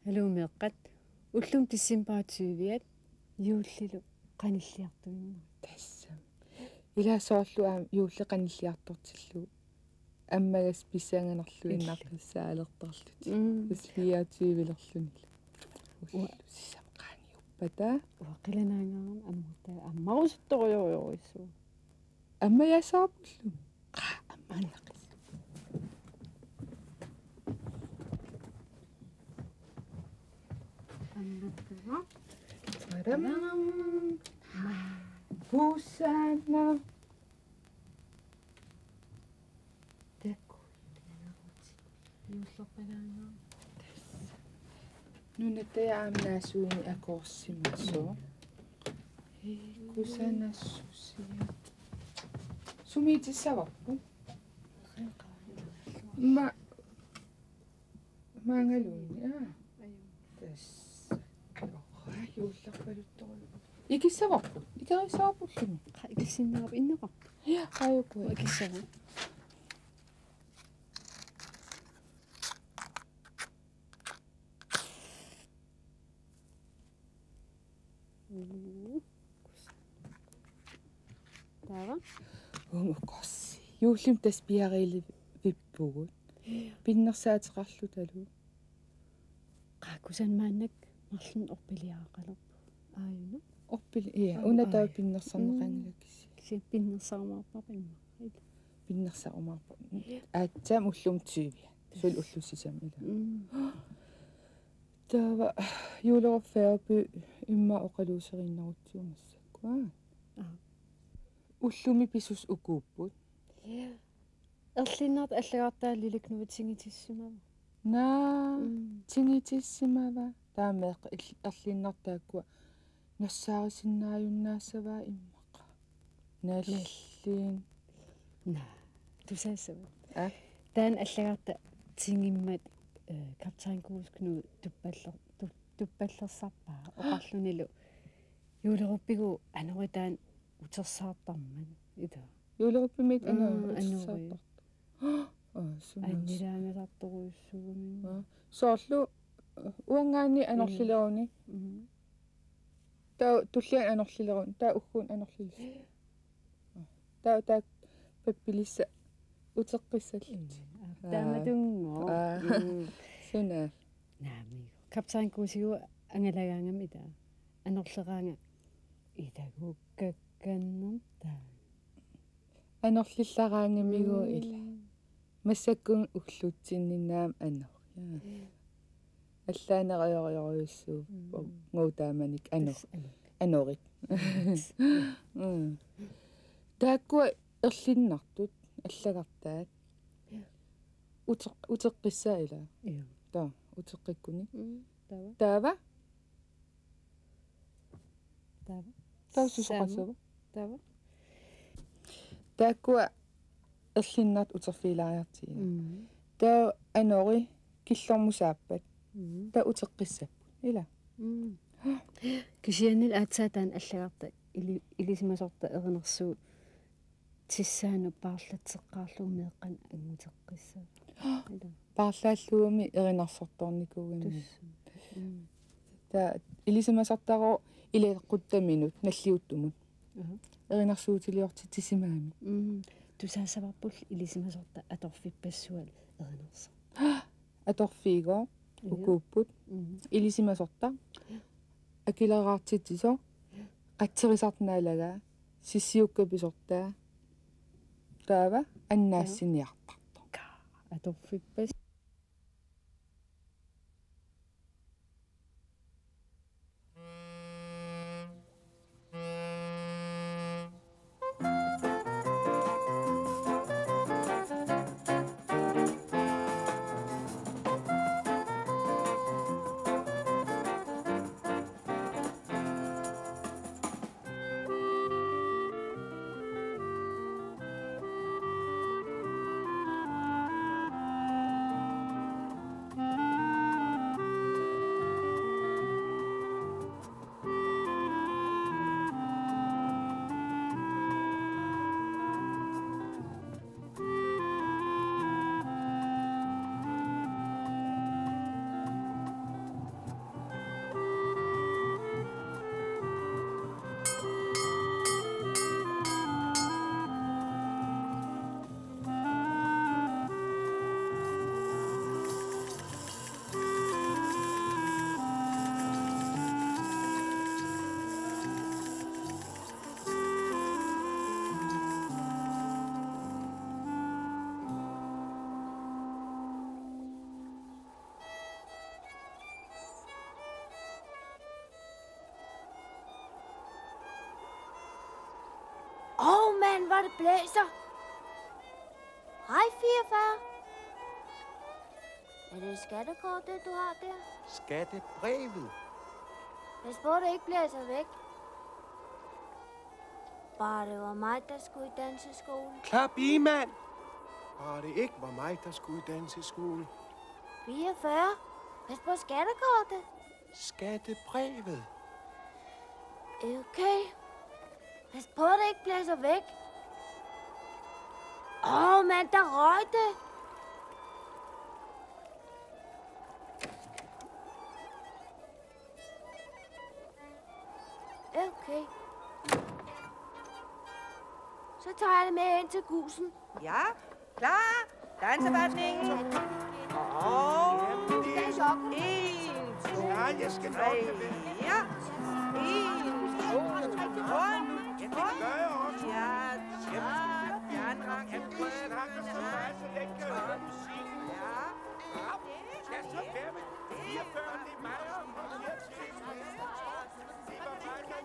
алуумеэккат уллум тиссимпаатсуивиат юуллилу qanilliartuinna тассам илаасоорлу юуллеқаниллиартортиллу аммагас писсаанганерлуиннааққиссаалертарлути тасвиаатиивилерлунила уллуссам qaniuppata уақиланаангаан аммута аммарусутторуйориорисуу аммаяасаапуллу qa аммааннақис амматтава тарамам пусаана юуллерпалаангаа нунатаяамнаасууни акорсимассоо кусанассусия сумиитиссаварпу маангалууни тас юуллерпалуттору икиссаварпу икерисаапуллуни икиссиннаап иннеқар я аюку икиссава тава умукорси юуллим тас пиарили виппугут пиннерсаатеқарлу талу qaakkusanmaannak марлун орпилиаақалерпу ааюна орпили ия унатаа пиннерсарнеқангилакисси киси пиннерсаармаарпапа имма пиннерсарумаарпа аатсаам уллум тювиа сул уллуссисам ила тава юулерфеерпи имма оқалуусериннарутсуумассаккуа уллуми писус укууппут ерлиннарт аллагаартаа лиликнувитсигитиссимава наа тингитиссимава таамеэқ ерлиннартааккуа нассаарисиннааюннаассаваа иммаqa наллин на тусаасава таан аллагаарта тингиммат капtain куулскну туппаллерсарпаа оқарлунилу юулеруппигу аноритаан утерсаартарман ита юулеруппимит анори сунаас анниlaangasartoruissugumin соорлу уангаани анерлилеруни таа туллиан анерлилерун таа уггуун анерлилис таа пеппилисса утеққиссаллит тааматунгоо сунаа наамиго капtain кусиу ангалагаангами таа анерлераанга итагуккакканнер таа анерлиллараангамигу ила массаккун углуутсинниннаам анер аллаанериориориуссуу ngootaamanik анорит тааккуа ерлиннартут аллагартаат утеққиссаа ила таа утеққиккуни таава таусусоқасава таава тааккуа ерлиннарт утерфилаариартиина таа анори киллормусааппат таа утеққиссаппут ила кисианил аатсаатаан аллагарта илисимасорта эринерсуу тиссаану paarlatseqqaarluu meeqqan angutеққиссаа ила paarlaаллууми эринарсорторникуугами таа илисимасартаро илеэққуттаминут наллиуттумут эринарсуутилиорти тисимаами тусаасаварпул илисимасорта аторфиппассуал эринерса аторфиго укууппут илисимасорта акилераартитсисо қатсерисартнаалага сиссиуккаписортаа таава аннаассиниартарто аторфиппас hvor det blæser. Hej, 44. Er det skattekortet, du har der? Skattebrevet. Pas på, det ikke blæser væk. Bare det var mig, der skulle i danseskole. Klap i, mand! Bare det ikke var mig, der skulle i danseskole. 44. Pas på skattekortet. Skattebrevet. Okay. Pas på, det ikke blæser væk. Mand, der røg det. Okay. Så tager jeg det med ind til gusen. Ja, klar. Danseværtningen. Og en, to, Ja, jeg skal nok tre. det med. Ja. En, to, hånd. Det gør jeg også. Ja, ja. Den række. Vi snakker så meget, så længe kan høre musik. Ja. Skal så være med 44, det er mig, som kommer hertil. Det var mig, der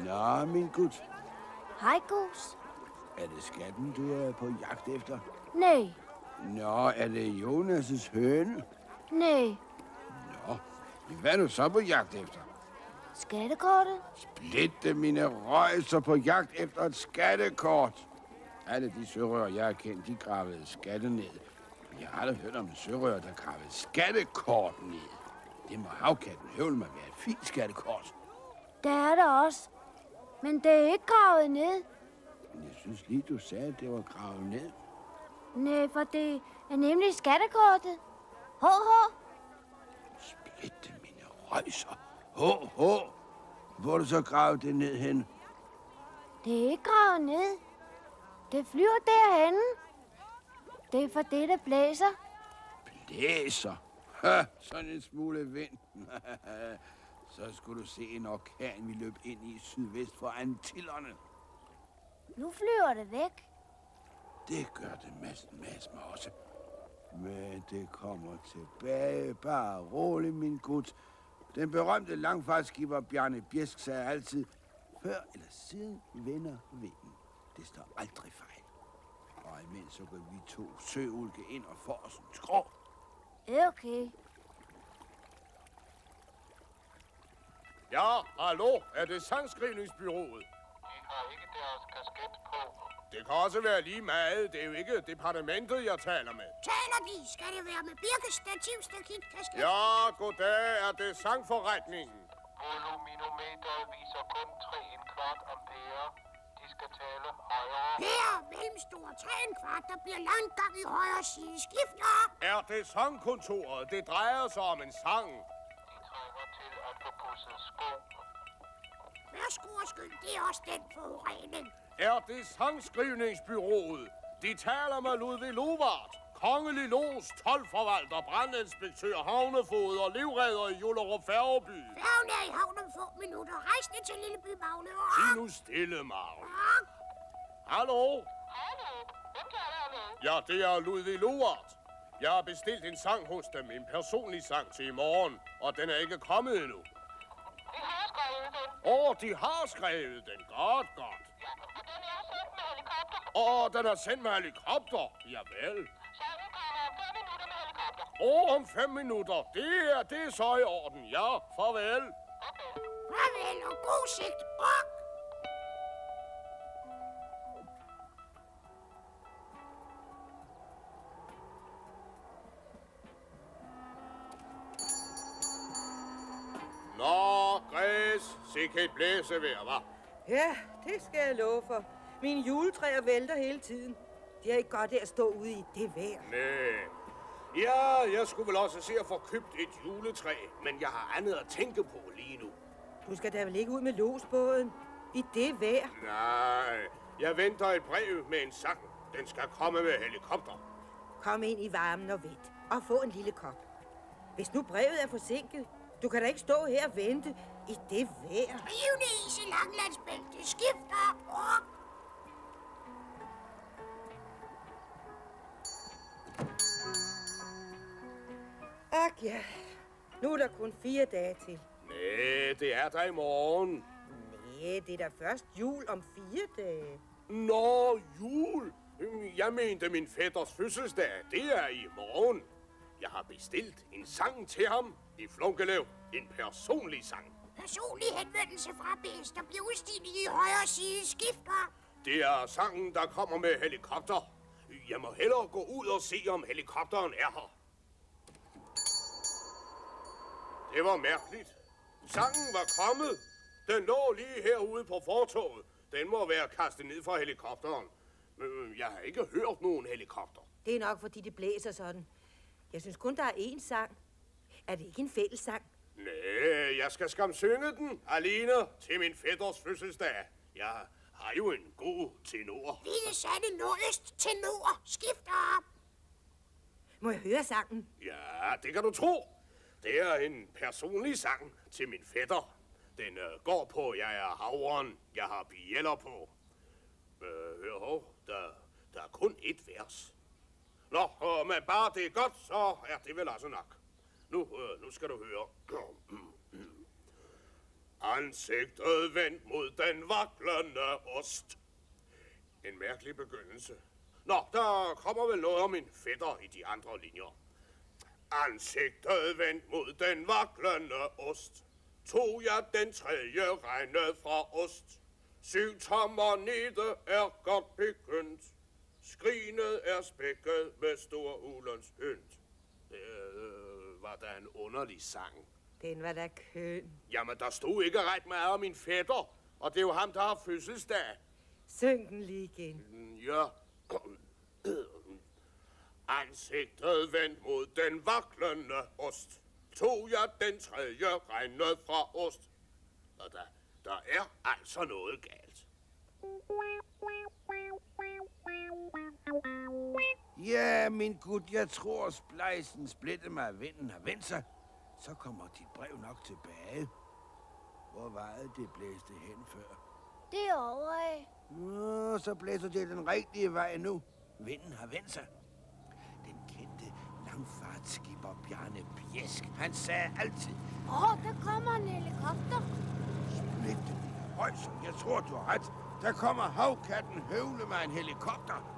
nåede. Nå, min gut. Hej, gus. Er det skatten, du er på jagt efter? Nej, Nå, er det Jonas' høne? nej. Nå, hvad er du så på jagt efter? Skattekortet? Splitte mine røjser på jagt efter et skattekort. Alle de sørører, jeg har kendt, de gravede skatte ned. Men jeg har aldrig hørt om en sørører, der gravede skattekort ned. Det må havkatten høvle mig være et fint skattekort. Det er det også. Men det er ikke gravet ned. Men jeg synes lige, du sagde, at det var gravet ned. Nej, for det er nemlig skattekortet. H. Splitte mine røjser. H. Hvor er du så gravet det ned hen? Det er ikke gravet ned. Det flyver derhenne. Det er for det, der blæser. Blæser. Ha, sådan en smule vind. Så skulle du se en orkan, vi løb ind i sydvest for Antillerne. Nu flyver det væk. Det gør det mas mig også. Men det kommer tilbage. Bare rolig, min gut. Den berømte langfartsskipper Bjarne Bjesk sagde altid, før eller siden vender vinden. Det står aldrig fejl. Og imens så går vi to søulke ind og får os en skrå. Okay. Ja, hallo, er det sangskrivningsbyrået? De har ikke deres kasket på. Det kan også være lige meget. Det er jo ikke departementet, jeg taler med. Taler de? Skal det være med birkestativ, stakit, kasket? Ja, goddag. Er det sangforretningen? Voluminometeret viser kun 3,25 ampere. De skal tale højere. Her, mellemstor 3,25, der bliver langt gang i højre side. Skift op! Er det sangkontoret? Det drejer sig om en sang. De trænger til at få pudset sko. Værsgo og skyld, det er også den forurening. Er det sangskrivningsbyrået? De taler med Ludvig Lovart. Kongelig Los, tolvforvalter, brandinspektør, havnefod og livredder i Jullerup Færgeby. Færgen er i havn om få minutter. Rejs ned til Lilleby Magle. Sig nu stille, Magne. Hallo? Hallo? Hvem taler med? Ja, det er Ludvig Lovart. Jeg har bestilt en sang hos dem, en personlig sang til i morgen, og den er ikke kommet endnu. Vi har skrevet den. De har skrevet den. Godt. Ja, og den er sendt med helikopter. Den er sendt med helikopter. Javel. Sangen kommer om 5 minutter med helikopter. Om 5 minutter. Det er så i orden. Ja, farvel. Okay. Farvel og god sigt. Og Nå, Græs. Sikke et blæsevejr, hva'? Ja, det skal jeg love for. Mine juletræer vælter hele tiden. De har ikke godt af at stå ude i det vejr. Nej. Ja, jeg skulle vel også se at få købt et juletræ, men jeg har andet at tænke på lige nu. Du skal da vel ikke ud med losbåden i det vejr? Nej, jeg venter et brev med en sang. Den skal komme med helikopter. Kom ind i varmen og vent og få en lille kop. Hvis nu brevet er forsinket, du kan da ikke stå her og vente i det vejr. rivende is i Langlandsbælte. Skift op. Og Ak ja, nu er der kun 4 dage til. Nej, det er der i morgen. det er da først jul om 4 dage. Nå, jul. Jeg mente min fætters fødselsdag. Det er i morgen. Jeg har bestilt en sang til ham i Flunkelev. En personlig sang. Personlig henvendelse fra bedst, der bliver udstillet i højre side skifter. Det er sangen, der kommer med helikopter. Jeg må hellere gå ud og se, om helikopteren er her. Det var mærkeligt. Sangen var kommet. Den lå lige herude på fortovet. Den må være kastet ned fra helikopteren. Men jeg har ikke hørt nogen helikopter. Det er nok, fordi det blæser sådan. Jeg synes kun, der er én sang. Er det ikke en fællessang? Nej, jeg skal skam synge den alene til min fætters fødselsdag. Jeg har jo en god tenor. Lille Sanne Nordøst tenor skifter. Må jeg høre sangen? Ja, det kan du tro. Det er en personlig sang til min fætter. Den går på, jeg er havren, jeg har bjæller på. Hør hov, der er kun ét vers. Nå, men bare det er godt, så er det vel altså nok. Nu skal du høre. Ansigtet vendt mod den vaklende ost. En mærkelig begyndelse. Nå, der kommer vel noget om min fætter i de andre linjer. Ansigtet vendt mod den vaklende ost. Tog jeg den tredje regne fra ost. 7 tommer nede er godt begyndt. Skrinet er spækket med stor ulens ynd. Det var da en underlig sang. Den var da køn. Jamen, der stod ikke ret meget om min fætter, og det er jo ham, der har fødselsdag. Syng den lige igen. Ja. Ansigtet vendt mod den vaklende ost. Tog jeg den tredje regnet fra ost. Og der er altså noget galt. Ja, min gut, jeg tror, splejsen splitter mig af vinden har vendt sig. Så kommer dit brev nok tilbage. Hvor var det blæste hen før? Det er over af. Nå, så blæser det den rigtige vej nu. Vinden har vendt sig. Den kendte langfartsskipper Bjarne Bjesk, han sagde altid... Der kommer en helikopter. Splitte mine røjser, jeg tror, du har ret. Der kommer havkatten høvle med en helikopter.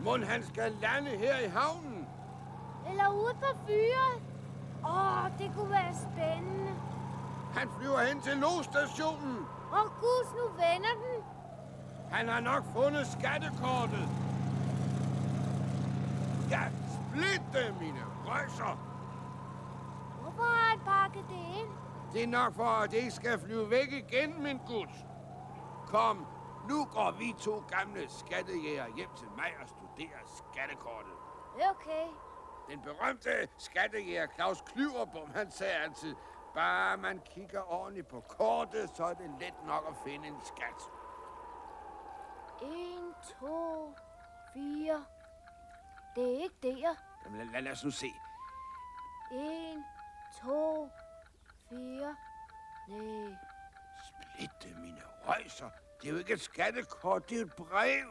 Mon han skal lande her i havnen? Eller ude på fyret. Det kunne være spændende. Han flyver hen til lostationen. Gus, nu vender den. Han har nok fundet skattekortet. Ja, splitte mine røjser. Hvorfor har han pakket det ind? Det er nok for, at det ikke skal flyve væk igen, min gut. Kom, nu går vi 2 gamle skattejæger hjem til mig og studerer skattekortet. Okay. Den berømte skattejæger Claus Klyverbom, han sagde altid, bare man kigger ordentligt på kortet, så er det let nok at finde en skat. 1, 2, 4. Det er ikke der. Jamen, lad os nu se. 1, 2, 4. Nej. Splitte mine røjser. Det er jo ikke et skattekort, det er et brev.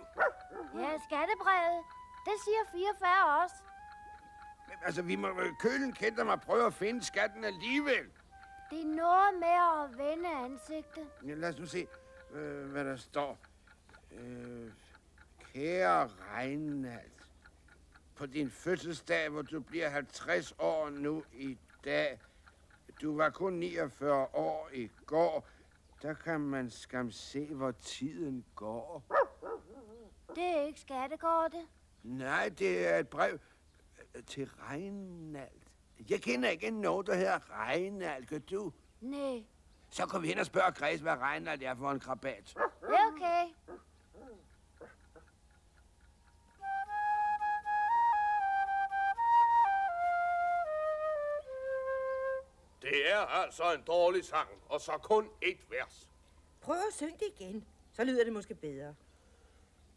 Ja, skattebrevet. Det siger 44 også. Men, altså, vi må kølen kendte mig prøve at finde skatten alligevel. Det er noget med at vende ansigtet. Ja, lad os nu se, hvad der står. Kære Reinald, på din fødselsdag, hvor du bliver 50 år nu i dag. Du var kun 49 år i går. Der kan man skam se, hvor tiden går. Det er ikke skattekortet. Nej, det er et brev til Reinald. Jeg kender ikke nogen, der hedder Reinald, kan du? Nej. Så går vi hen og spørger Græs, hvad Reinald er for en krabat. Det er okay. Det er altså en dårlig sang, og så kun 1 vers. Prøv at synge det igen, så lyder det måske bedre.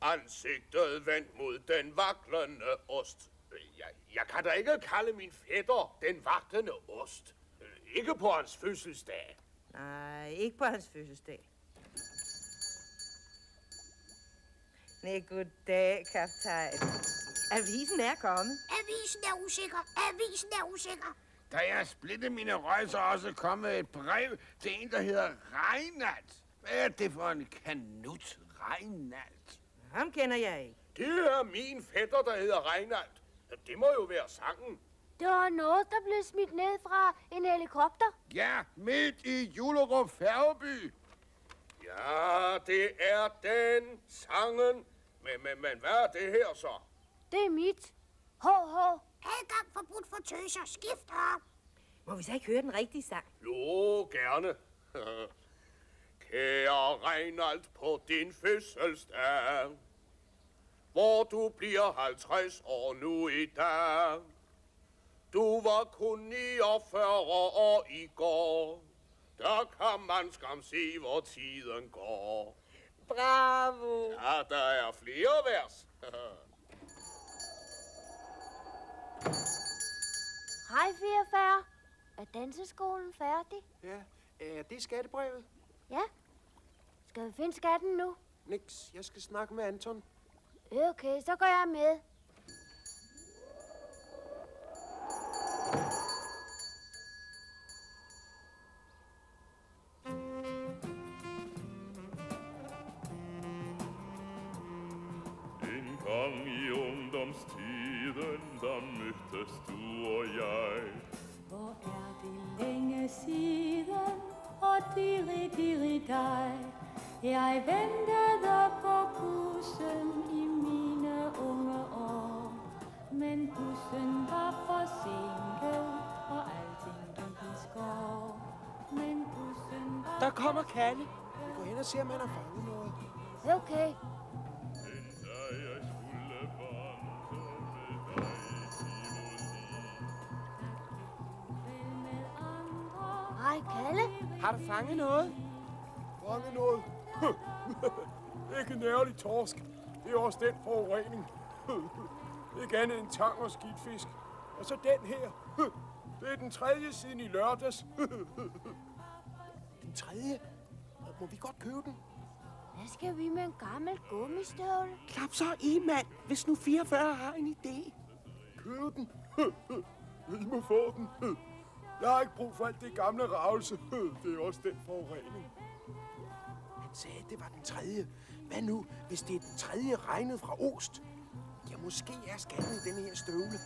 Ansigtet vendt mod den vaklende ost. Jeg kan da ikke kalde min fætter den vaklende ost. Ikke på hans fødselsdag. Nej, ikke på hans fødselsdag. Nej, goddag, kaptajn. Avisen er kommet. Avisen er usikker. Avisen er usikker. Der er splittet mine rejser også kommet et brev til en, der hedder Reinald. Hvad er det for en kanut, Reinald? Ham kender jeg ikke. Det er min fætter, der hedder Reinald. Det må jo være sangen. Det var noget, der blev smidt ned fra en helikopter. Ja, midt i Julerup Færgeby. Ja, det er den sangen. Men hvad er det her så? Det er mit. Ho. Adgang forbudt for tøser. Skift op. Må vi så ikke høre den rigtige sang? Jo, gerne. Kære Reinald, på din fødselsdag, hvor du bliver 50 år nu i dag. Du var kun 49 år i går. Der kan man skam se, hvor tiden går. Bravo! Ja, der er flere vers. Hej, 44. Er danseskolen færdig? Ja, er det skattebrevet? Ja. Skal vi finde skatten nu? Niks, jeg skal snakke med Anton. Okay, så går jeg med. En gang i ungdomstiden, der mødtes du og jeg. Hvor er det længe siden, og diri dig. Jeg ventede på bussen i mine unge år. Men bussen var forsinket, og alting gik i skår. Men bussen var Der kommer Kalle. Vi går hen og ser, om han har fanget noget. Okay. Hej, Kalle. Har du fanget noget? Fanget noget? Ikke en ærlig torsk. Det er også den forurening. Ikke andet end tang og skidt fisk. Og så den her. Det er den 3. siden i lørdags. Den 3. Må vi godt købe den? Hvad skal vi med en gammel gummistøvle? Klap så i, mand, hvis nu 44 har en idé. Køb den. I må få den. Jeg har ikke brug for alt det gamle ravelse. Det er også den forurening. Han sagde, det var den 3. Hvad nu, hvis det er den 3. regnet fra ost? Ja, måske er skatten i denne her støvle.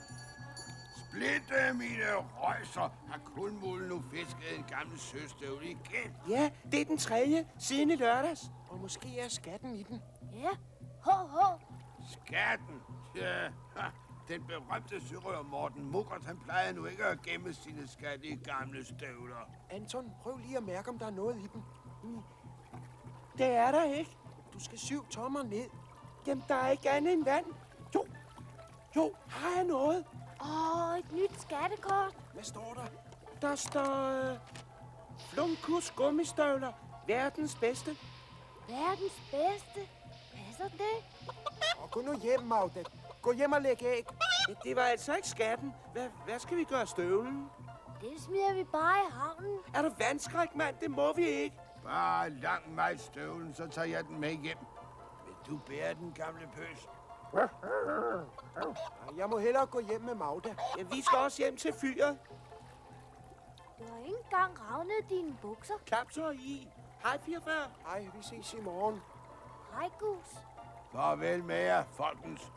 Splitte mine røjser har kulmulden nu fisket en gammel søstøvle igen. Ja, det er den 3. siden i lørdags. Og måske er skatten i den. Ja. Ho. Skatten? Ja, den berømte sørøver Morten Muggert, han plejer nu ikke at gemme sine skatte i gamle støvler. Anton, prøv lige at mærke, om der er noget i den. Det er der ikke. Du skal 7 tommer ned. Jamen, der er ikke andet end vand. Jo, har jeg noget? Et nyt skattekort. Hvad står der? Der står... Flunkus gummistøvler. Verdens bedste. Verdens bedste? Passer det? Og gå nu hjem, Magda. Gå hjem og læg æg. Det var altså ikke skatten. Hvad skal vi gøre af støvlen? Det smider vi bare i havnen. Er du vandskræk, mand? Det må vi ikke. Bare lang mig støvlen, så tager jeg den med hjem. Vil du bære den gamle pøs? Jeg må hellere gå hjem med Magda. Ja, vi skal også hjem til fyret. Du har ikke engang ravnet dine bukser. Klap så i. Hej, 44. Hej, vi ses i morgen. Hej, Gus. Farvel med jer, folkens.